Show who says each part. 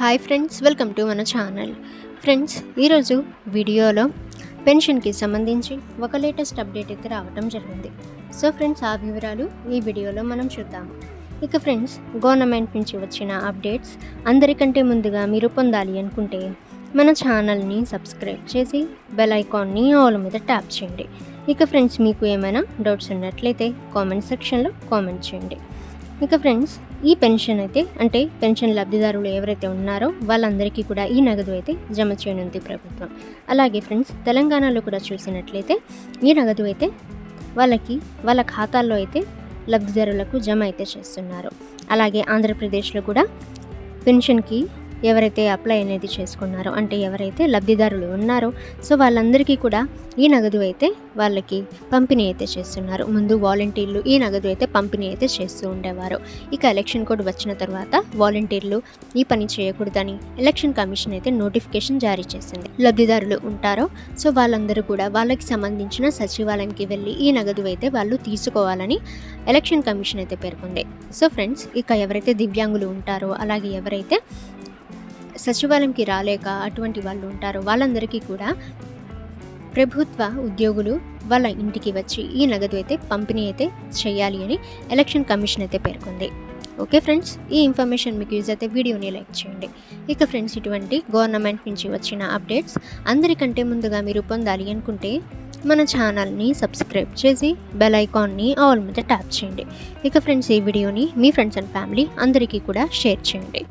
Speaker 1: Hi friends, welcome to మన channel. Friends, ఈరోజు వీడియోలో పెన్షన్కి సంబంధించి ఒక లేటెస్ట్ అప్డేట్ అయితే రావటం జరిగింది. సో ఫ్రెండ్స్, ఆ వివరాలు ఈ వీడియోలో మనం చూద్దాము. ఇక ఫ్రెండ్స్, గవర్నమెంట్ నుంచి వచ్చిన అప్డేట్స్ అందరికంటే ముందుగా మీరు పొందాలి అనుకుంటే మన ఛానల్ని సబ్స్క్రైబ్ చేసి బెల్ ఐకాన్ని ఆల్ మీద ట్యాప్ చేయండి. ఇక ఫ్రెండ్స్, మీకు ఏమైనా డౌట్స్ ఉన్నట్లయితే కామెంట్ సెక్షన్లో కామెంట్ చేయండి. ఇక ఫ్రెండ్స్, ఈ పెన్షన్ అయితే అంటే పెన్షన్ లబ్ధిదారులు ఎవరైతే ఉన్నారో వాళ్ళందరికీ కూడా ఈ నగదు అయితే జమ చేయనుంది ప్రభుత్వం. అలాగే ఫ్రెండ్స్, తెలంగాణలో కూడా చూసినట్లయితే ఈ నగదు అయితే వాళ్ళ ఖాతాల్లో అయితే లబ్ధిదారులకు జమ అయితే చేస్తున్నారు. అలాగే ఆంధ్రప్రదేశ్లో కూడా పెన్షన్కి ఎవరైతే అప్లై అనేది చేసుకున్నారో అంటే ఎవరైతే లబ్ధిదారులు ఉన్నారో సో వాళ్ళందరికీ కూడా ఈ నగదు అయితే వాళ్ళకి పంపిణీ అయితే చేస్తున్నారు. ముందు వాలంటీర్లు ఈ నగదు అయితే పంపిణీ అయితే చేస్తూ ఉండేవారు. ఇక ఎలక్షన్ కోడ్ వచ్చిన తర్వాత వాలంటీర్లు ఈ పని చేయకూడదని ఎలక్షన్ కమిషన్ అయితే నోటిఫికేషన్ జారీ చేసింది. లబ్ధిదారులు ఉంటారో సో వాళ్ళందరూ కూడా వాళ్ళకి సంబంధించిన సచివాలయానికి వెళ్ళి ఈ నగదు అయితే వాళ్ళు తీసుకోవాలని ఎలక్షన్ కమిషన్ అయితే పేర్కొంది. సో ఫ్రెండ్స్, ఇక ఎవరైతే దివ్యాంగులు ఉంటారో అలాగే ఎవరైతే సచివాలయంకి రాలేక అటువంటి వాళ్ళు ఉంటారో వాళ్ళందరికీ కూడా ప్రభుత్వ ఉద్యోగులు వాళ్ళ ఇంటికి వచ్చి ఈ నగదు అయితే పంపిణీ అయితే చేయాలి అని ఎలక్షన్ కమిషన్ అయితే పేర్కొంది. ఓకే ఫ్రెండ్స్, ఈ ఇన్ఫర్మేషన్ మీకు యూజ్ అయితే వీడియోని లైక్ చేయండి. ఇక ఫ్రెండ్స్, ఇటువంటి గవర్నమెంట్ నుంచి వచ్చిన అప్డేట్స్ అందరికంటే ముందుగా మీరు పొందాలి అనుకుంటే మన ఛానల్ని సబ్స్క్రైబ్ చేసి బెల్ ఐకాన్ని ఆల్ మీద ట్యాప్ చేయండి. ఇక ఫ్రెండ్స్, ఈ వీడియోని మీ ఫ్రెండ్స్ అండ్ ఫ్యామిలీ అందరికీ కూడా షేర్ చేయండి.